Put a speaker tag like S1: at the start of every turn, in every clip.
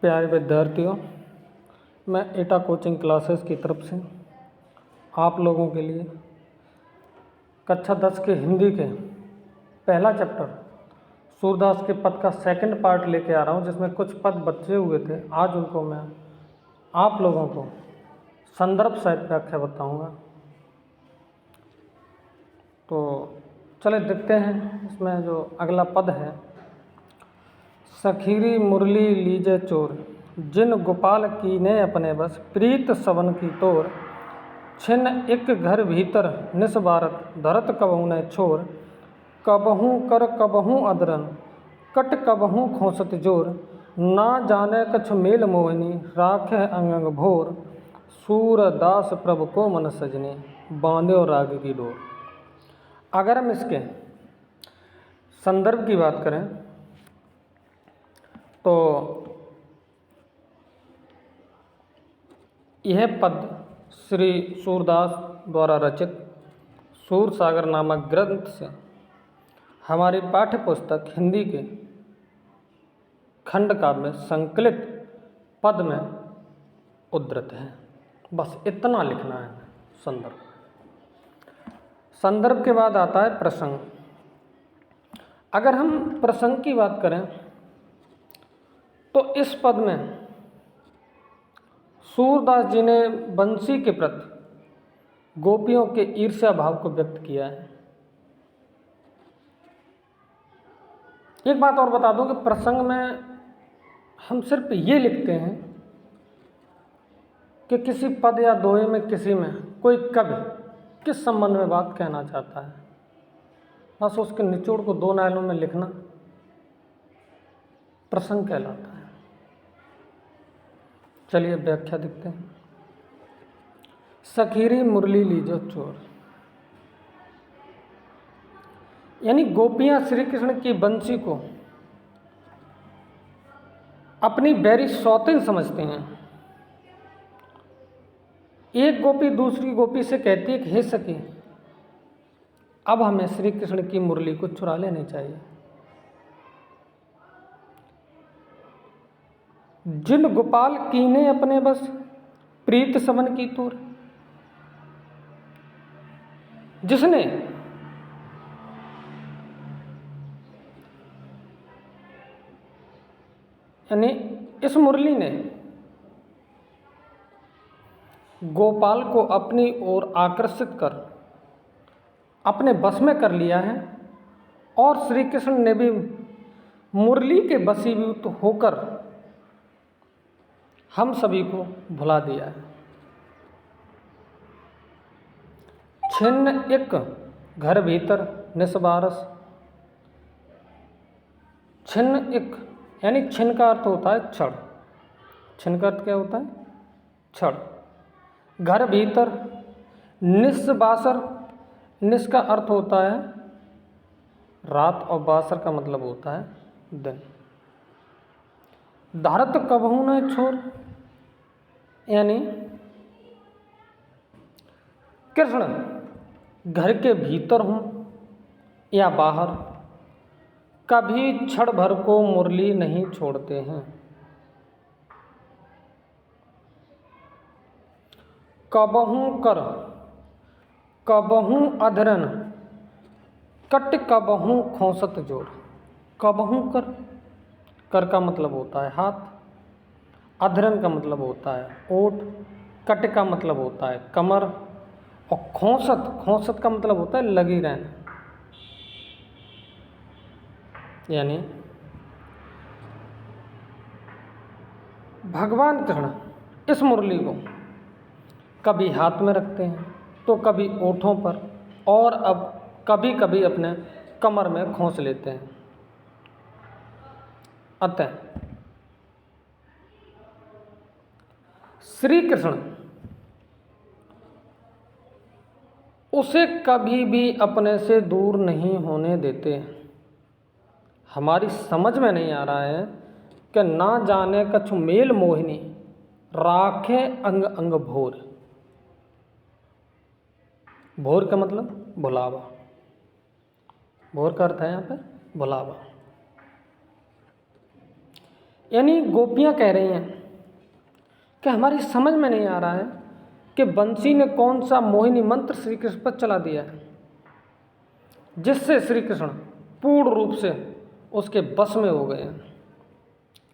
S1: प्यारे विद्यार्थियों, मैं एटा कोचिंग क्लासेस की तरफ से आप लोगों के लिए कक्षा 10 के हिंदी के पहला चैप्टर सूरदास के पद का सेकंड पार्ट लेके आ रहा हूँ, जिसमें कुछ पद बचे हुए थे। आज उनको मैं आप लोगों को संदर्भ सहित व्याख्या बताऊँगा। तो चले देखते हैं। इसमें जो अगला पद है, सखीरी मुरली लीजे चोर, जिन गोपाल कीने अपने बस, प्रीत सवन की तोर, छिन एक घर भीतर निस्वारत, धरत कबहू न छोर, कबहू कर कबहू अदरन, कट कबहू खोसत जोर, ना जाने कछु मेल मोहिनी, राखे अंग अंग भोर, सूरदास प्रभु को मन सजने, बांध्यो राग की डोर। अगर हम इसके संदर्भ की बात करें तो यह पद श्री सूरदास द्वारा रचित सूरसागर नामक ग्रंथ से हमारी पाठ्य पुस्तक हिंदी के खंड काव्य में संकलित पद में उद्धृत है। बस इतना लिखना है संदर्भ। संदर्भ के बाद आता है प्रसंग। अगर हम प्रसंग की बात करें तो इस पद में सूरदास जी ने बंसी के प्रति गोपियों के ईर्ष्या भाव को व्यक्त किया है। एक बात और बता दूं कि प्रसंग में हम सिर्फ ये लिखते हैं कि किसी पद या दोहे में किसी में कोई कवि किस संबंध में बात कहना चाहता है, बस उसके निचोड़ को 2 लाइनों में लिखना प्रसंग कहलाता है। चलिए व्याख्या देखते हैं। सखीरी मुरली लीजो चोर, यानी गोपियां श्री कृष्ण की बंसी को अपनी बैरी सौतेन समझती हैं। एक गोपी दूसरी गोपी से कहती है कि हे सखी, अब हमें श्री कृष्ण की मुरली को चुरा लेनी चाहिए। जिन गोपाल कीने अपने बस, प्रीत समन की तोर, जिसने यानी इस मुरली ने गोपाल को अपनी ओर आकर्षित कर अपने बस में कर लिया है, और श्री कृष्ण ने भी मुरली के वशीभूत होकर हम सभी को भुला दिया है। छिन्न एक घर भीतर निस्वारस, छिन्न एक यानी छिन्न का अर्थ होता है क्षण। छिन्न का अर्थ क्या होता है? क्षण। घर भीतर निस्वासर, निस का अर्थ होता है रात और बासर का मतलब होता है दिन। धरत कबहू न छोर, यानी कृष्ण घर के भीतर हों या बाहर, कभी क्षण भर को मुरली नहीं छोड़ते हैं। कबहू कर कबहू अधरन, कट कबहू खोसत जोर। कबहू कर, कर का मतलब होता है हाथ, अधरन का मतलब होता है ओठ, कट का मतलब होता है कमर, और खोसत, खोसत का मतलब होता है लगी रहना। यानी भगवान कृष्ण इस मुरली को कभी हाथ में रखते हैं तो कभी ओठों पर, और अब कभी कभी अपने कमर में खोस लेते हैं। अतः श्री कृष्ण उसे कभी भी अपने से दूर नहीं होने देते। हमारी समझ में नहीं आ रहा है कि ना जाने कछु मेल मोहिनी, राखे अंग अंग भोर। भोर का मतलब भुलावा। भोर का अर्थ है यहाँ पे भुलावा। यानी गोपियाँ कह रही हैं कि हमारी समझ में नहीं आ रहा है कि बंसी ने कौन सा मोहिनी मंत्र श्री कृष्ण पर चला दिया है जिससे श्री कृष्ण पूर्ण रूप से उसके बस में हो गए हैं।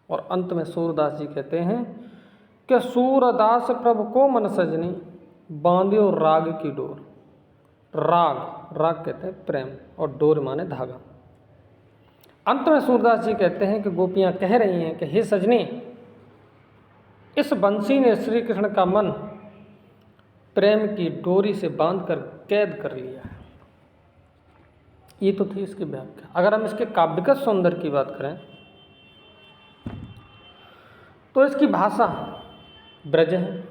S1: और अंत में सूरदास जी कहते हैं कि सूरदास प्रभु को मन सजनी बांधियो राग की डोर। राग, राग कहते हैं प्रेम, और डोर माने धागा। अंत में सूरदास जी कहते हैं कि गोपियाँ कह रही हैं कि हे सजनी, इस बंसी ने श्री कृष्ण का मन प्रेम की डोरी से बांधकर कैद कर लिया है। ये तो थी इसकी व्याख्या। अगर हम इसके काव्यगत सौंदर्य की बात करें तो इसकी भाषा ब्रज है,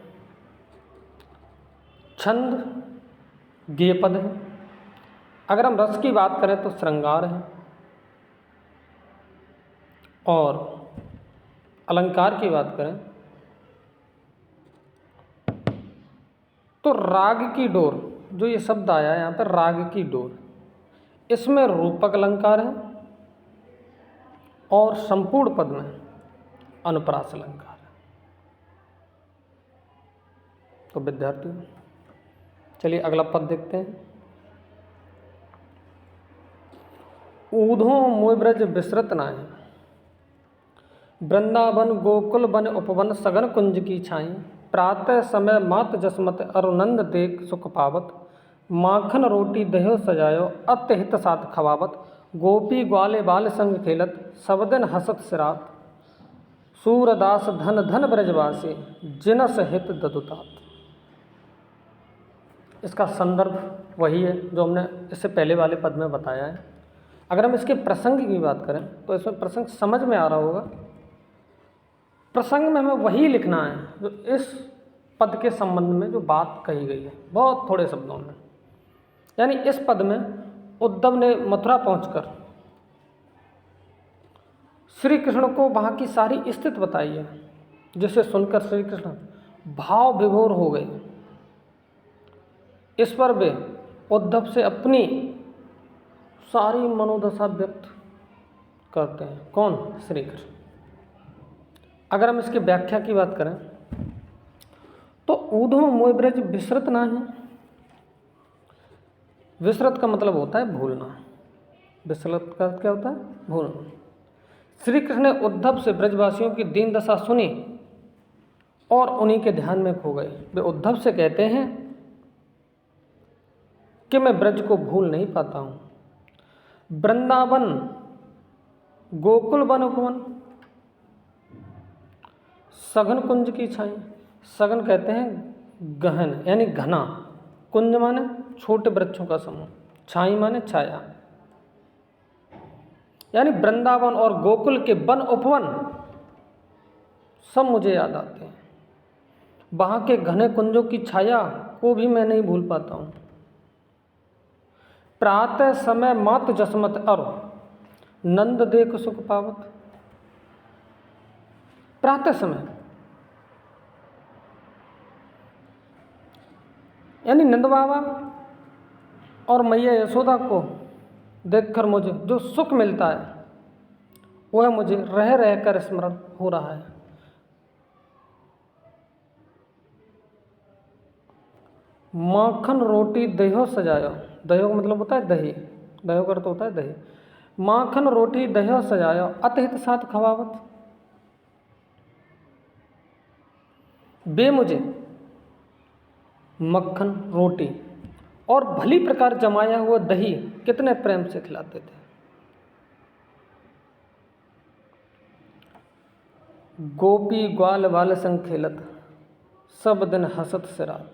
S1: छंद गेयपद है। अगर हम रस की बात करें तो श्रृंगार है, और अलंकार की बात करें तो राग की डोर, जो ये शब्द आया है यहाँ पर राग की डोर, इसमें रूपक अलंकार है और संपूर्ण पद में अनुप्रास अलंकार है। तो विद्यार्थियों चलिए अगला पद देखते हैं। ऊधो मोय ब्रज विसरत नाहि, वृंदावन गोकुल बन उपवन सघन कुंज की छाई। प्रातः समय मात जसमत अरुनंद देख सुख पावत, माखन रोटी दह्यो सजायो अत्यहित साथ खवावत। गोपी ग्वाले बाल संग खेलत सब दिन हसत सिरात, सूरदास धन धन ब्रजवासी जिनस हित ददुतात। इसका संदर्भ वही है जो हमने इससे पहले वाले पद में बताया है। अगर हम इसके प्रसंग की बात करें तो इसमें प्रसंग समझ में आ रहा होगा। प्रसंग में हमें वही लिखना है जो इस पद के संबंध में जो बात कही गई है, बहुत थोड़े शब्दों में। यानी इस पद में उद्धव ने मथुरा पहुंचकर श्री कृष्ण को वहाँ की सारी स्थिति बताई है, जिसे सुनकर श्री कृष्ण भाव विभोर हो गए। इस पर वे उद्धव से अपनी सारी मनोदशा व्यक्त करते हैं। कौन? श्री कृष्ण। अगर हम इसकी व्याख्या की बात करें तो ऊधो मोय ब्रज विसरत नाहि। विसरत का मतलब होता है भूलना। विसरत का क्या होता है? भूलना। श्री कृष्ण ने उद्धव से ब्रजवासियों की दीन दशा सुनी और उन्हीं के ध्यान में खो गए। वे उद्धव से कहते हैं कि मैं ब्रज को भूल नहीं पाता हूँ। वृंदावन गोकुल वन उपवन सघन कुंज की छाई। सघन कहते हैं गहन यानी घना, कुंज माने छोटे वृक्षों का समूह, छाई माने छाया। यानी वृंदावन और गोकुल के वन उपवन सब मुझे याद आते हैं। वहाँ के घने कुंजों की छाया को भी मैं नहीं भूल पाता हूँ। प्रातः समय मात जसमत अरु नंद देख सुख पावत। प्रातः समय यानी नंद बाबा और मैया यशोदा को देखकर मुझे जो सुख मिलता है वह मुझे रह रहकर स्मरण हो रहा है। माखन रोटी दह्यो सजायो। दह्यो का मतलब होता है दही, दह्यो का अर्थ होता है दही। माखन रोटी दह्यो सजायो अतहित साथ खवावत। वे मुझे मक्खन रोटी और भली प्रकार जमाया हुआ दही कितने प्रेम से खिलाते थे। गोपी ग्वाल बाल संग खेलत सब दिन हसत सिरात।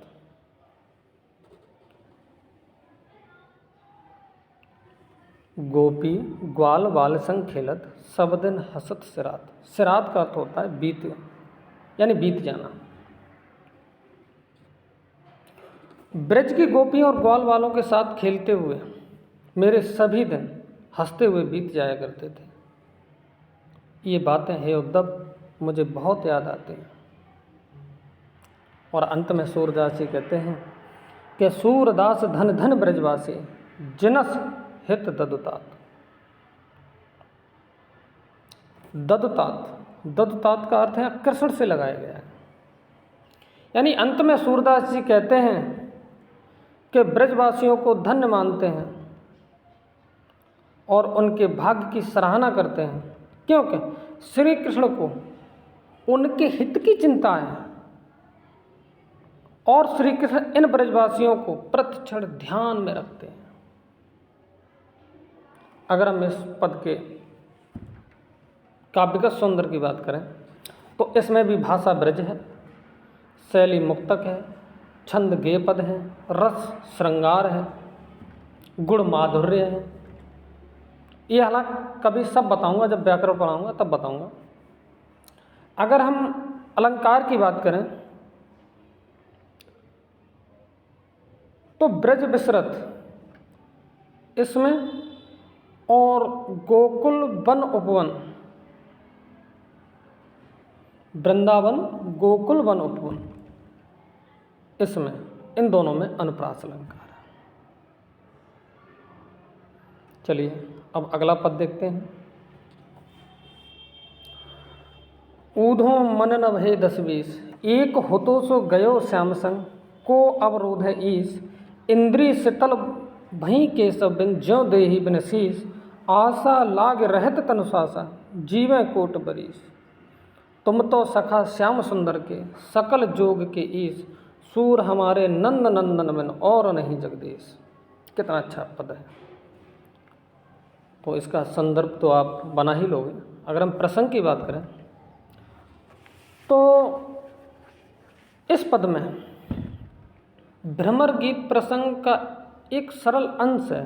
S1: गोपी ग्वाल बाल संग खेलत सब दिन हसत सिरात। सिरात का अर्थ होता है बीत, यानी बीत जाना। ब्रज की गोपियों और ग्वाल वालों के साथ खेलते हुए मेरे सभी दिन हंसते हुए बीत जाया करते थे। ये बातें हे उद्धव मुझे बहुत याद आती हैं। और अंत में सूरदास जी कहते हैं कि सूरदास धन धन ब्रजवासी जिनस हित ददुतात। ददुतात दत्तात का अर्थ है आकर्षण से लगाया गया है। यानी अंत में सूरदास जी कहते हैं कि ब्रजवासियों को धन्य मानते हैं और उनके भाग्य की सराहना करते हैं, क्योंकि श्री कृष्ण को उनके हित की चिंता है और श्री कृष्ण इन ब्रजवासियों को प्रतिक्षण ध्यान में रखते हैं। अगर हम इस पद के काव्यगत सौंदर्य की बात करें तो इसमें भी भाषा ब्रज है, शैली मुक्तक है, छंद गेय पद है, रस श्रृंगार है, गुण माधुर्य है। ये हालांकि कभी सब बताऊंगा, जब व्याकरण पढ़ाऊंगा तब बताऊंगा। अगर हम अलंकार की बात करें तो ब्रज विसरत इसमें और गोकुल वन उपवन, वृंदावन गोकुल वन उपवन, इसमें इन दोनों में अनुप्रास अलंकार है। चलिए अब अगला पद देखते हैं। ऊधो मन न भय 10-20, एक होतो सो गयो श्याम संग, को अवरोध है ईस, इंद्री शीतल भई के सब बिन, ज्यों देहि बिन शीस, आशा लाग रहत तनुशासा, जीवे कोट बरीस, तुम तो सखा श्याम सुंदर के, सकल जोग के ईस, सूर हमारे नंद नंदन बिन, और नहीं जगदीश। कितना अच्छा पद है। तो इसका संदर्भ तो आप बना ही लोगे। अगर हम प्रसंग की बात करें तो इस पद में भ्रमर गीत प्रसंग का एक सरल अंश है।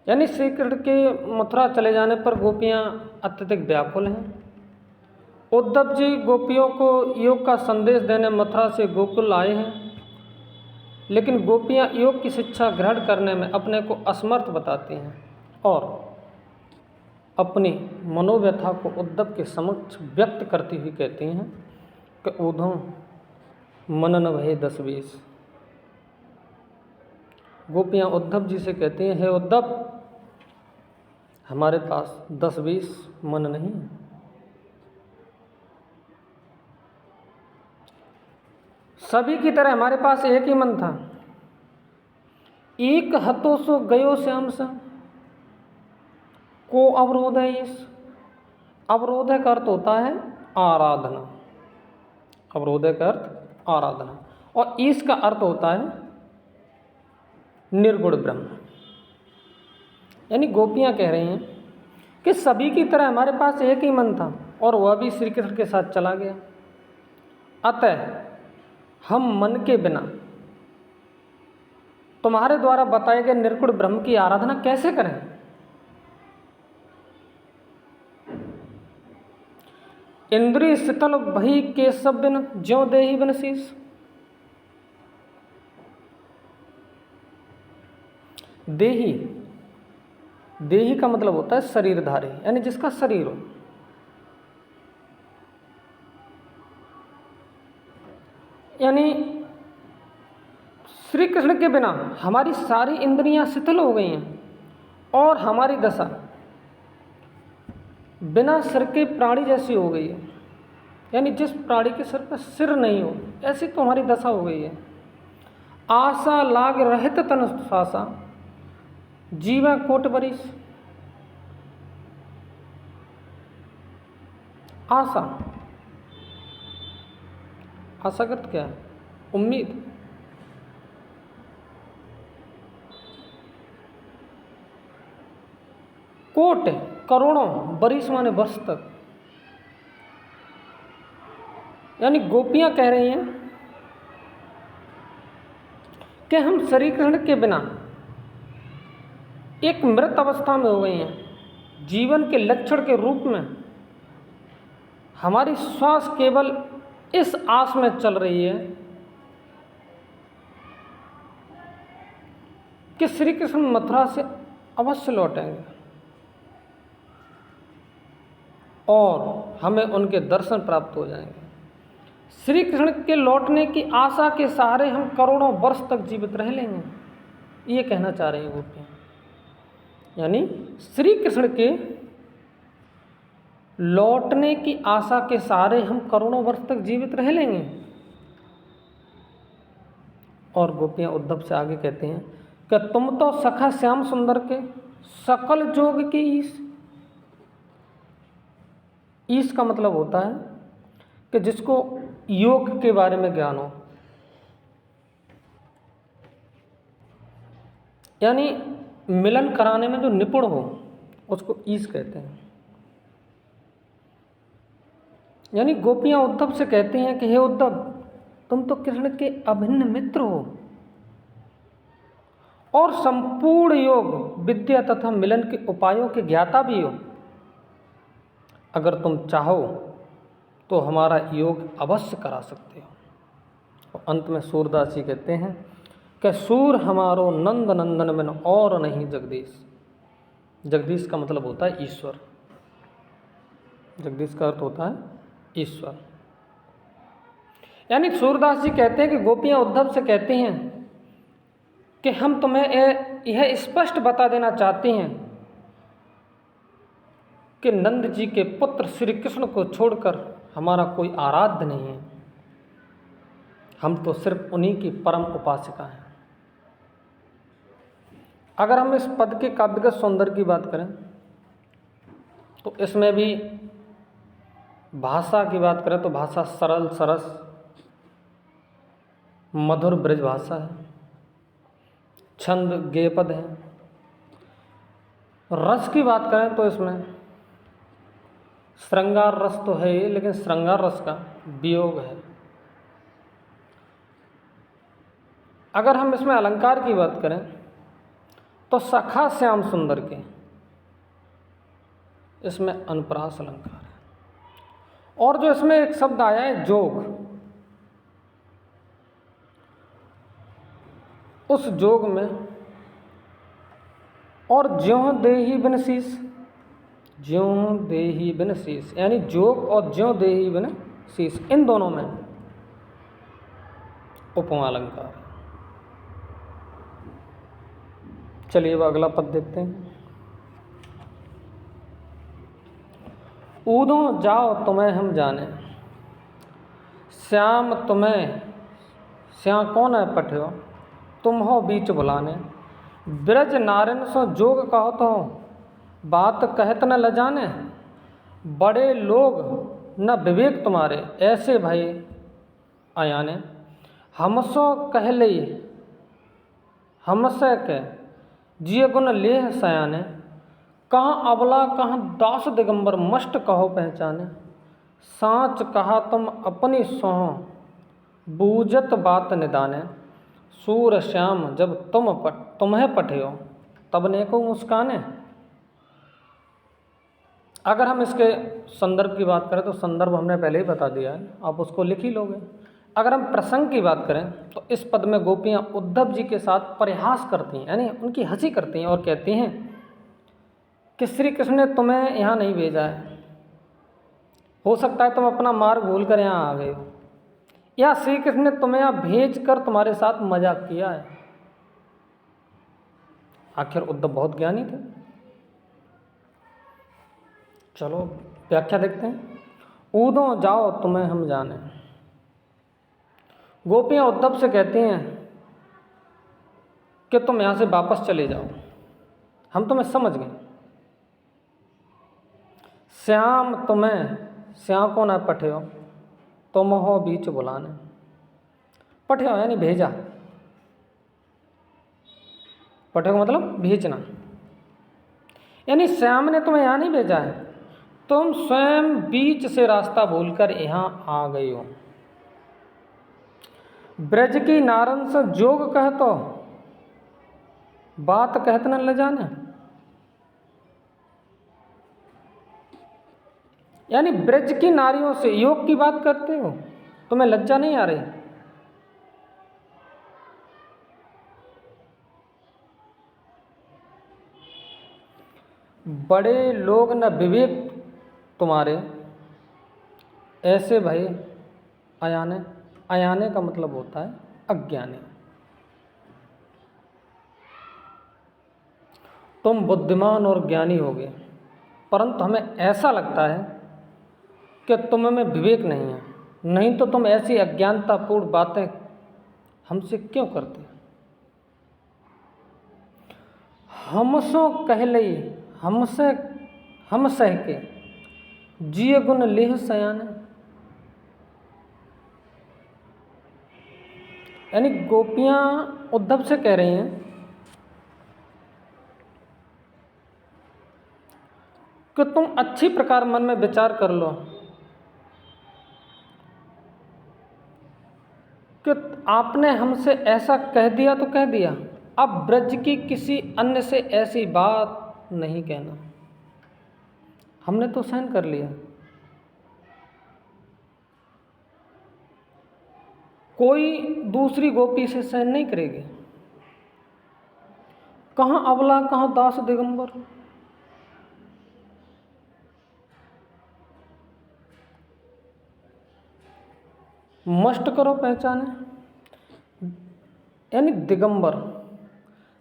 S1: यानी श्री कृष्ण के मथुरा चले जाने पर गोपियां अत्यधिक व्याकुल हैं। उद्धव जी गोपियों को योग का संदेश देने मथुरा से गोकुल आए हैं, लेकिन गोपियां योग की शिक्षा ग्रहण करने में अपने को असमर्थ बताती हैं और अपनी मनोव्यथा को उद्धव के समक्ष व्यक्त करती हुई कहती हैं कि ऊधो मन न भय 10-20। गोपियां उद्धव जी से कहती हैं, हे उद्धव, हमारे पास 10-20 मन नहीं है। सभी की तरह हमारे पास एक ही मन था। एक हतो सो गयो श्याम संग, को अवरोध है इस। अवरोध का अर्थ होता है आराधना। अवरोध का अर्थ आराधना, और ईश का अर्थ होता है निर्गुण ब्रह्म। यानी गोपियां कह रही हैं कि सभी की तरह हमारे पास एक ही मन था और वह भी श्री कृष्ण के साथ चला गया। अतः हम मन के बिना तुम्हारे द्वारा बताए गए निर्गुण ब्रह्म की आराधना कैसे करें। इंद्रिय शीतल भई केशव बिन, ज्यों देहि बिन शीस। देही, देही का मतलब होता है शरीरधारी, यानी जिसका शरीर हो। यानी श्री कृष्ण के बिना हमारी सारी इंद्रियां शिथिल हो गई हैं और हमारी दशा बिना सिर के प्राणी जैसी हो गई है। यानी जिस प्राणी के सिर पर सिर नहीं हो, ऐसी तो हमारी दशा हो गई है। आशा लाग रहित तन सासा, जीवा कोट बरिस। आशा, आशागत क्या है? उम्मीद। कोट करोड़ों, बरिस माने वर्ष तक। यानी गोपियां कह रही हैं कि हम श्री कृष्ण के बिना एक मृत अवस्था में हो गई हैं। जीवन के लक्षण के रूप में हमारी श्वास केवल इस आस में चल रही है कि श्री कृष्ण मथुरा से अवश्य लौटेंगे और हमें उनके दर्शन प्राप्त हो जाएंगे। श्री कृष्ण के लौटने की आशा के सहारे हम करोड़ों वर्ष तक जीवित रह लेंगे, ये कहना चाह रही हैं गोपियाँ। यानी श्री कृष्ण के लौटने की आशा के सहारे हम करोड़ों वर्ष तक जीवित रह लेंगे। और गोपियाँ उद्धव से आगे कहते हैं कि तुम तो सखा श्याम सुंदर के सकल जोग की ईश। ईश का मतलब होता है कि जिसको योग के बारे में ज्ञान हो, यानी मिलन कराने में जो निपुण हो उसको ईश कहते हैं। यानी गोपियाँ उद्धव से कहती हैं कि हे उद्धव, तुम तो कृष्ण के अभिन्न मित्र हो और संपूर्ण योग विद्या तथा मिलन के उपायों के ज्ञाता भी हो। अगर तुम चाहो तो हमारा योग अवश्य करा सकते हो। और अंत में सूरदास जी कहते हैं कि सूर हमारो नंद नंदन बिन और नहीं जगदीश। जगदीश का मतलब होता है ईश्वर। जगदीश का अर्थ होता है ईश्वर। यानी सूरदास जी कहते हैं कि गोपियाँ उद्धव से कहती हैं कि हम तुम्हें यह स्पष्ट बता देना चाहते हैं कि नंद जी के पुत्र श्री कृष्ण को छोड़कर हमारा कोई आराध्य नहीं है। हम तो सिर्फ उन्हीं की परम उपासिका हैं। अगर हम इस पद के काव्यगत सौंदर्य की बात करें तो इसमें भी भाषा की बात करें तो भाषा सरल सरस मधुर ब्रज भाषा है। छंद गेय पद है। रस की बात करें तो इसमें श्रृंगार रस तो है ही, लेकिन श्रृंगार रस का वियोग है। अगर हम इसमें अलंकार की बात करें तो सखा श्याम सुंदर के, इसमें अनुप्रास अलंकार है। और जो इसमें एक शब्द आया है जोग, उस जोग में और ज्यों देही बिन शीस, ज्यों देही बिन शीस, यानी जोग और ज्यों देही बिन शीस, इन दोनों में उपमा अलंकार है। चलिए अब अगला पद देखते हैं। ऊदो जाओ तुम्हें हम जाने, श्याम तुम्हें, श्याम कौन है पठ्यो, तुम हो बीच बुलाने। ब्रज नारिन सो जोग कहो तो बात कहत न लजाने। बड़े लोग न विवेक तुम्हारे, ऐसे भाई आयाने। हमसो कह ले हमसे के जिय गुण लेह सयाने। कहाँ अबला कहाँ दास दिगंबर, मस्ट कहो पहचाने। साँच कहा तुम अपनी सोह, बूझत बात निदाने। सूर श्याम जब तुम्हें पठियो, तब ने को मुस्काने। अगर हम इसके संदर्भ की बात करें तो संदर्भ हमने पहले ही बता दिया है, आप उसको लिख ही लोगे। अगर हम प्रसंग की बात करें तो इस पद में गोपियाँ उद्धव जी के साथ परिहास करती हैं, यानी उनकी हंसी करती हैं और कहती हैं कि श्री कृष्ण ने तुम्हें यहाँ नहीं भेजा है, हो सकता है तुम अपना मार्ग भूल कर यहाँ आ गए हो, या श्री कृष्ण ने तुम्हें यहाँ भेज कर तुम्हारे साथ मजाक किया है। आखिर उद्धव बहुत ज्ञानी थे। चलो व्याख्या देखते हैं। ऊदो जाओ तुम्हें हम जाने। गोपियाँ उद्धव से कहती हैं कि तुम यहाँ से वापस चले जाओ, हम तुम्हें समझ गए। श्याम तुम्हें, श्याम को ना पठ्यो, तुम हो बीच बुलाने। पठ्यो यानी भेजा, पठ्यो का मतलब भेजना, यानी श्याम ने तुम्हें यहाँ नहीं भेजा है, तुम स्वयं बीच से रास्ता भूलकर यहाँ आ गई हो। ब्रज की नारन से जोग कह तो बात कहत न ल जाने। यानी ब्रज की नारियों से योग की बात करते हो, तुम्हें लज्जा नहीं आ रही। बड़े लोग न विवेक तुम्हारे, ऐसे भाई अयाने। अयाने का मतलब होता है अज्ञानी। तुम बुद्धिमान और ज्ञानी होगे, परंतु हमें ऐसा लगता है कि तुम में विवेक नहीं है, नहीं तो तुम ऐसी अज्ञानतापूर्ण बातें हमसे क्यों करते? हमसो कह लई हमसे हम सह के जिय गुण लेह सयाने। यानी गोपियां उद्धव से कह रही हैं कि तुम अच्छी प्रकार मन में विचार कर लो कि आपने हमसे ऐसा कह दिया तो कह दिया, अब ब्रज की किसी अन्य से ऐसी बात नहीं कहना। हमने तो सहन कर लिया, कोई दूसरी गोपी से सहन नहीं करेगी। कहाँ अबला कहाँ दास दिगंबर। मस्ट करो पहचाने। यानी दिगंबर,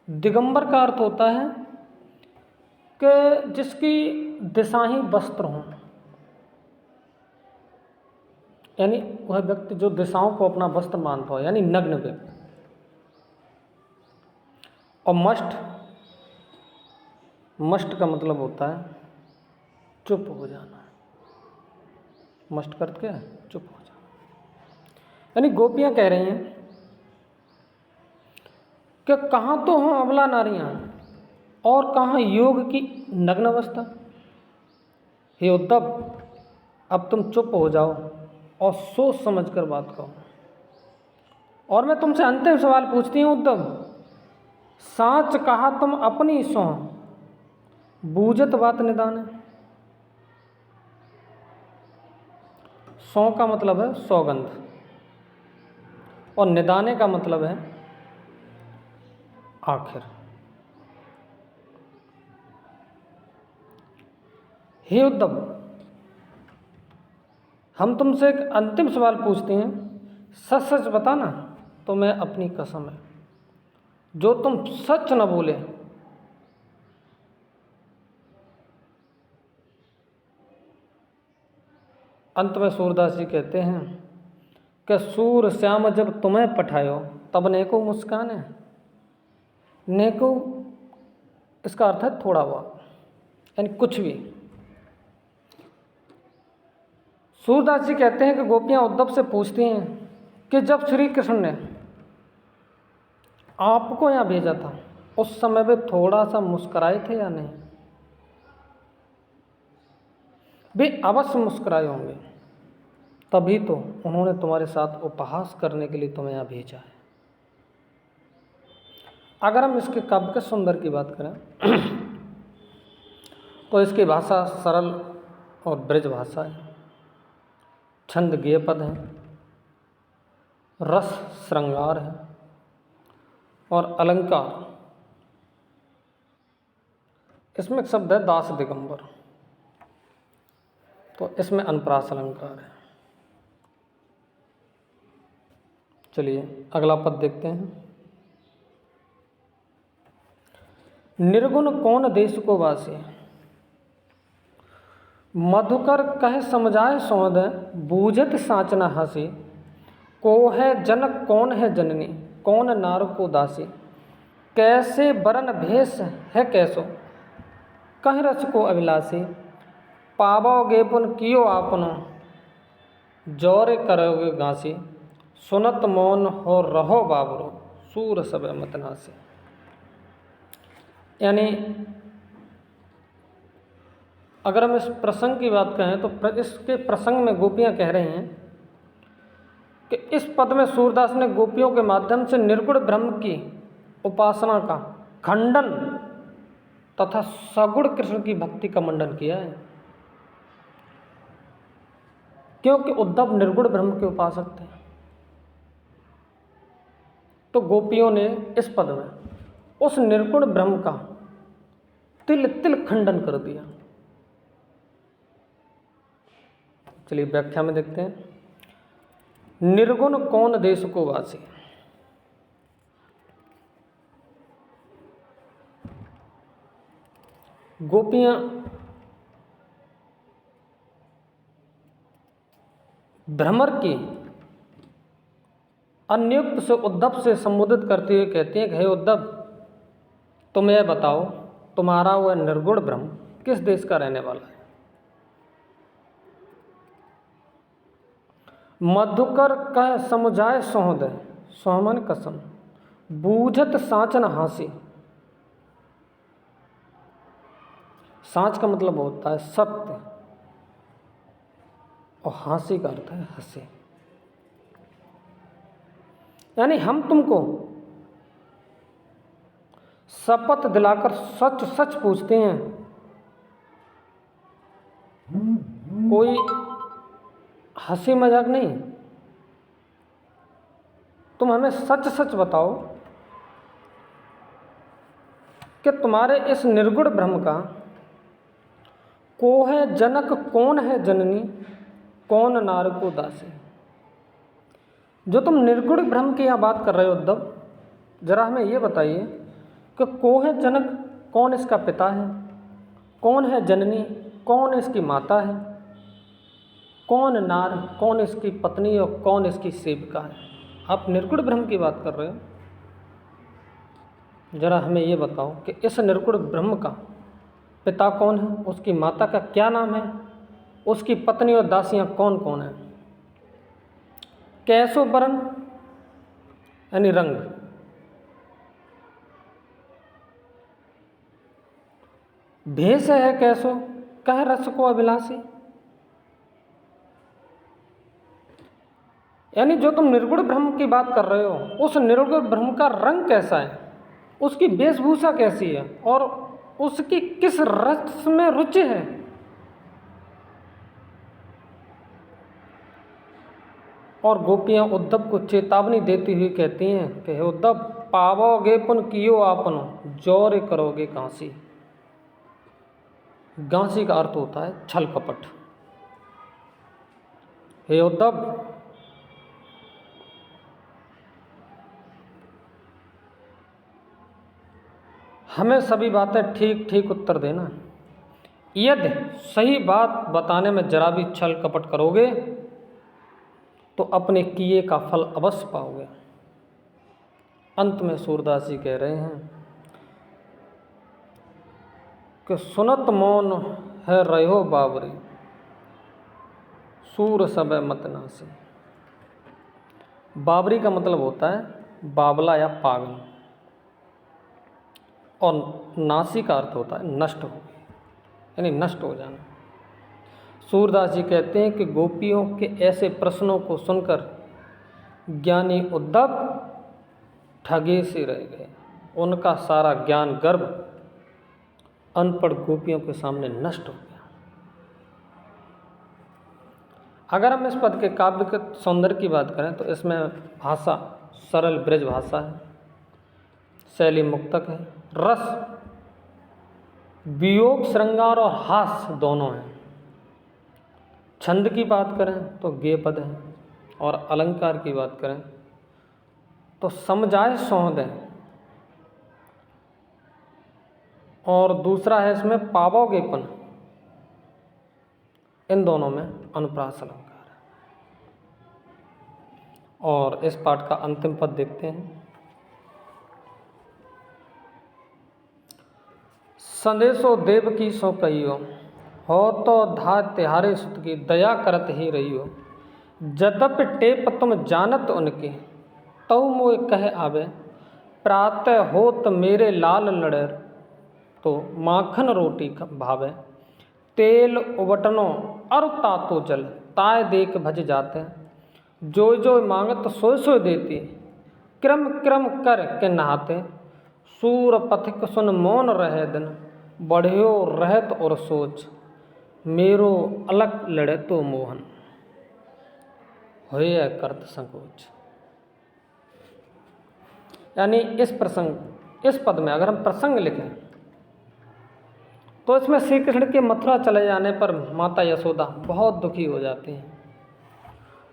S1: दिगंबर का अर्थ होता है कि जिसकी दिशाहीन वस्त्र हों, यानी वह व्यक्ति जो दिशाओं को अपना वस्त्र मानता हो, यानी नग्न व्यक्ति। और मस्ट का मतलब होता है चुप हो जाना। मस्ट करते क्या है? चुप हो जाना। यानी गोपियां कह रही हैं कि कहाँ तो हों अबला नारियां और कहाँ योग की नग्न अवस्था। हे उद्धव, अब तुम चुप हो जाओ और सोच समझ कर बात कहो। और मैं तुमसे अंतिम सवाल पूछती हूँ उद्धव, साच कहा तुम अपनी सो बूझत बात निदान है। सौ का मतलब है सौगंध और निदाने का मतलब है आखिर। हे उद्धव, हम तुमसे एक अंतिम सवाल पूछते हैं, सच सच बताना, तो मैं अपनी कसम है जो तुम सच न बोले अंत में सूरदास जी कहते हैं कि सूर श्याम जब तुम्हें पठायो तब नेको मुस्कान है। नेको इसका अर्थ है थोड़ा बहुत, यानी कुछ भी। सूरदास जी कहते हैं कि गोपियां उद्धव से पूछती हैं कि जब श्री कृष्ण ने आपको यहाँ भेजा था उस समय वे थोड़ा सा मुस्कुराए थे या नहीं? वे अवश्य मुस्कुराए होंगे, तभी तो उन्होंने तुम्हारे साथ उपहास करने के लिए तुम्हें यहाँ भेजा है। अगर हम इसके काव्य के सुंदर की बात करें तो इसकी भाषा सरल और ब्रज भाषा है, छंद गेय पद है, रस श्रृंगार है और अलंकार। इसमें एक शब्द है दास दिगंबर, तो इसमें अनप्रास अलंकार है। चलिए अगला पद देखते हैं। निर्गुण कौन देश को वासी, मधुकर कह समझाए सौद बूझत साचना हंसी। को है जनक कौन है जननी, कौन नार को दासी। कैसे बरन भेष है कैसो, कह रस को अभिलाषी। पावोगे पुन कियो आपनो, जौरे करोगे घासी। सुनत मौन हो रहो बाबरो, सूर सब मत नासी। यानी अगर हम इस प्रसंग की बात करें तो इसके प्रसंग में गोपियां कह रही हैं कि इस पद में सूरदास ने गोपियों के माध्यम से निर्गुण ब्रह्म की उपासना का खंडन तथा सगुण कृष्ण की भक्ति का मंडन किया है, क्योंकि उद्धव निर्गुण ब्रह्म के उपासक थे। तो गोपियों ने इस पद में उस निर्गुण ब्रह्म का तिल तिल खंडन कर दिया। चलिए व्याख्या में देखते हैं। निर्गुण कौन देश को वासी, गोपियां भ्रमर की अन्युक्त से उद्धव से संबोधित करते हुए कहती हैं कि हे उद्धव, तुम यह बताओ, तुम्हारा वह निर्गुण ब्रह्म किस देश का रहने वाला है? मधुकर कह समुझाए सोहदय, सोहमन कसम बूझत साँच न हासी। साँच का मतलब होता है सत्य और हासी का अर्थ है हंसे। यानी हम तुमको शपथ दिलाकर सच सच पूछते हैं, कोई हंसी मजाक नहीं। तुम हमें सच सच बताओ कि तुम्हारे इस निर्गुण ब्रह्म का को है जनक, कौन है जननी, कौन नार को दासी। जो तुम निर्गुण ब्रह्म की यहाँ बात कर रहे हो उद्धव, जरा हमें ये बताइए कि को है जनक, कौन इसका पिता है, कौन है जननी, कौन इसकी माता है, कौन नार, कौन इसकी पत्नी और कौन इसकी सेविका है। आप निर्गुण ब्रह्म की बात कर रहे हो, जरा हमें ये बताओ कि इस निर्गुण ब्रह्म का पिता कौन है, उसकी माता का क्या नाम है, उसकी पत्नी और दासियां कौन कौन है, कैसो वर्ण यानी रंग, भेष है कैसो, कह रस को अभिलाषी। यानी जो तुम निर्गुण ब्रह्म की बात कर रहे हो, उस निर्गुण ब्रह्म का रंग कैसा है, उसकी वेशभूषा कैसी है और उसकी किस रस में रुचि है। और गोपियां उद्धव को चेतावनी देती हुई कहती हैं कि हे उद्धव, पावोगे पुन कियो आपनो, जोर करोगे कांसी। गांसी का अर्थ होता है छल कपट। हे उद्धव, हमें सभी बातें ठीक ठीक उत्तर देना। यदि सही बात बताने में जरा भी छल कपट करोगे तो अपने किए का फल अवश्य पाओगे। अंत में सूरदास जी कह रहे हैं कि सुनत मौन है रहो बाबरी, सूर सबे मत नासी। बाबरी का मतलब होता है बावला या पागल, और नासी का अर्थ होता है नष्ट हो, यानी नष्ट हो जाना। सूरदास जी कहते हैं कि गोपियों के ऐसे प्रश्नों को सुनकर ज्ञानी उद्धव ठगे से रह गए। उनका सारा ज्ञान गर्भ अनपढ़ गोपियों के सामने नष्ट हो गया। अगर हम इस पद के काव्य के सौंदर्य की बात करें तो इसमें भाषा सरल ब्रज भाषा है, शैली मुक्तक है, रस वियोग श्रृंगार और हास्य दोनों हैं। छंद की बात करें तो गेय पद है, और अलंकार की बात करें तो समझाए सौंद है, और दूसरा है इसमें पावोगेपन। इन दोनों में अनुप्रास अलंकार है। और इस पाठ का अंतिम पद देखते हैं। संदेशो देव की सो कहियो, हो तो धा तिहारे सुत की, दया करत ही रहियो। जदप टेप तुम जानत उनके, तऊ मोय कह आवे। प्रातः होत मेरे लाल लड़े, तो माखन रोटी भावे। तेल उबटनो अरु तातो जल, ताय देख भज जाते। जो जो मांगत सोय सोय देती, क्रम क्रम कर के नहाते। सूर पथिक सुन मौन रहे दिन, बढ़ियो रहत और सोच। मेरो अलग लड़े तो मोहन, होय करत संकोच। यानी इस पद में अगर हम प्रसंग लिखें तो इसमें श्री कृष्ण के मथुरा चले जाने पर माता यशोदा बहुत दुखी हो जाती हैं।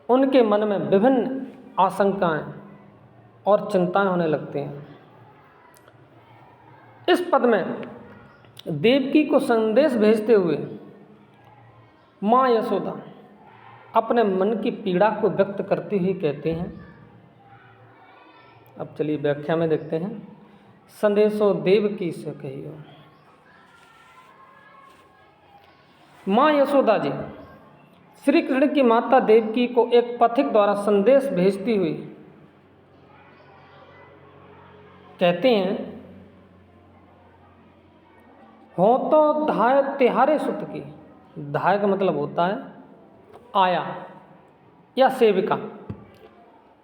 S1: उनके मन में विभिन्न आशंकाएं और चिंताएं होने लगती हैं। इस पद में देवकी को संदेश भेजते हुए माँ यशोदा अपने मन की पीड़ा को व्यक्त करते हुए कहते हैं। अब चलिए व्याख्या में देखते हैं। संदेशो देवकी से कहियो। माँ यशोदा जी श्री कृष्ण की माता देवकी को एक पथिक द्वारा संदेश भेजती हुई कहते हैं, हो तो धाय तिहारे सुत की। धाय का मतलब होता है आया या सेविका।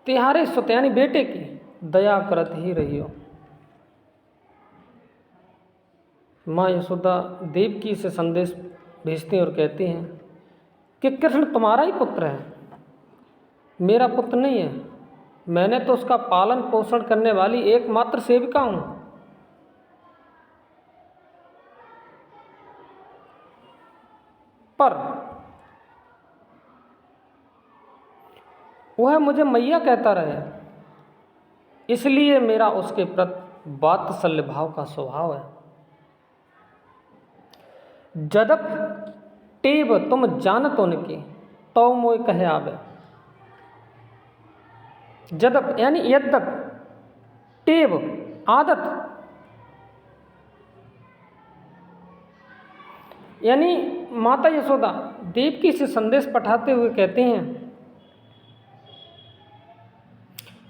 S1: तिहारे सुत यानी बेटे की दया करत ही रहियो। माँ यशोदा देवकी से संदेश भेजते हैं और कहते हैं कि कृष्ण तुम्हारा ही पुत्र है, मेरा पुत्र नहीं है। मैंने तो उसका पालन पोषण करने वाली एकमात्र सेविका हूँ। पर वह मुझे मैया कहता रहे, इसलिए मेरा उसके प्रति वात्सल्य भाव का स्वभाव है। जदप टेब तुम जानत उनकी तो मोय कहे आवे। जदप यानी यद्यप, टेब आदत यानी माता यशोदा देवकी से संदेश पठाते हुए कहते हैं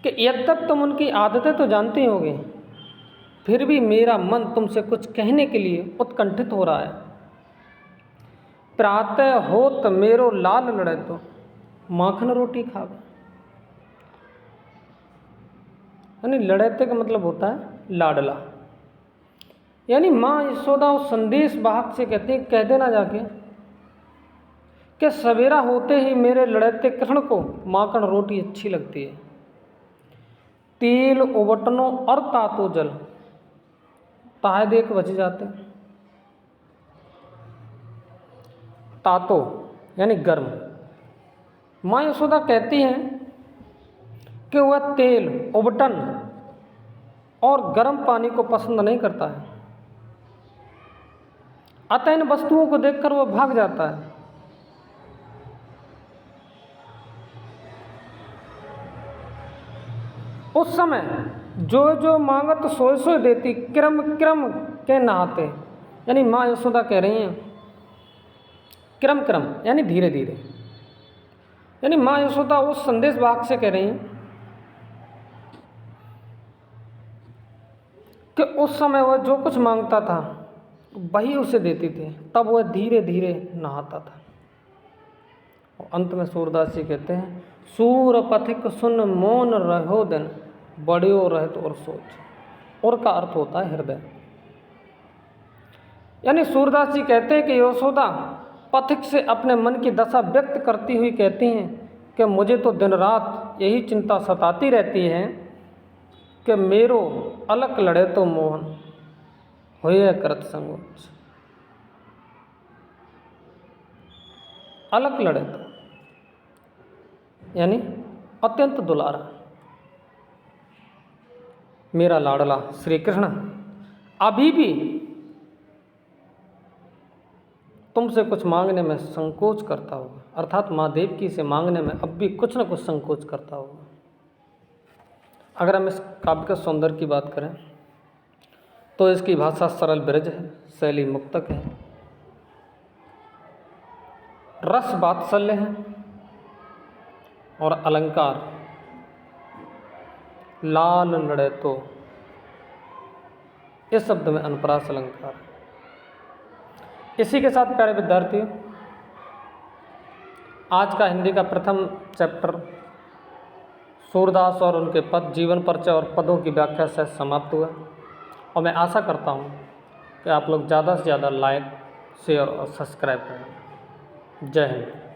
S1: कि यद्यप तुम उनकी आदतें तो जानते होगे, फिर भी मेरा मन तुमसे कुछ कहने के लिए उत्कंठित हो रहा है। प्रातः होत मेरो लाल लड़े तो माखन रोटी खावे। यानी लड़ेते का मतलब होता है लाडला। यानी माँ यशोदा उस संदेश वाहक से कहते हैं, कह देना जाके कि सवेरा होते ही मेरे लड़ेते कृष्ण को माखन रोटी अच्छी लगती है। तेल उबटनो और तातो जल ताहे देख बच जाते। तातो यानी गर्म। माँ यशोदा कहती हैं कि वह तेल, उबटन और गर्म पानी को पसंद नहीं करता है, अतः इन वस्तुओं को देखकर वह भाग जाता है। उस समय जो जो मांगत सोए सोए देती, क्रम क्रम के नहाते। यानी माँ यशोदा कह रही हैं क्रम क्रम यानी धीरे धीरे। यानी माँ यशोदा उस संदेश वाहक से कह रही हैं कि उस समय वह जो कुछ मांगता था वही उसे देती थी, तब वह धीरे धीरे नहाता था। और अंत में सूरदास जी कहते हैं, सूर पथिक सुन मौन रहो दिन, बड़ियो रहत और सोच। और का अर्थ होता है हृदय। यानी सूरदास जी कहते हैं कि यशोदा पथिक से अपने मन की दशा व्यक्त करती हुई कहती हैं कि मुझे तो दिन रात यही चिंता सताती रहती है कि मेरो अलग लड़े तो मोहन होए करत संगोच। अलग लड़े तो यानी अत्यंत दुलारा मेरा लाडला श्री कृष्ण अभी भी तुमसे कुछ मांगने में संकोच करता होगा। अर्थात माँ देवकी से मांगने में अब भी कुछ न कुछ संकोच करता होगा। अगर हम इस काव्य के सौंदर्य की बात करें तो इसकी भाषा सरल ब्रज है, शैली मुक्तक है, रस वात्सल्य है और अलंकार लाल लड़े तो, इस शब्द में अनुप्रास अलंकार। इसी के साथ प्यारे विद्यार्थियों, आज का हिंदी का प्रथम चैप्टर सूरदास और उनके पद, जीवन परिचय और पदों की व्याख्या से समाप्त हुआ। और मैं आशा करता हूँ कि आप लोग ज़्यादा से ज़्यादा लाइक, शेयर और सब्सक्राइब करें। जय हिंद।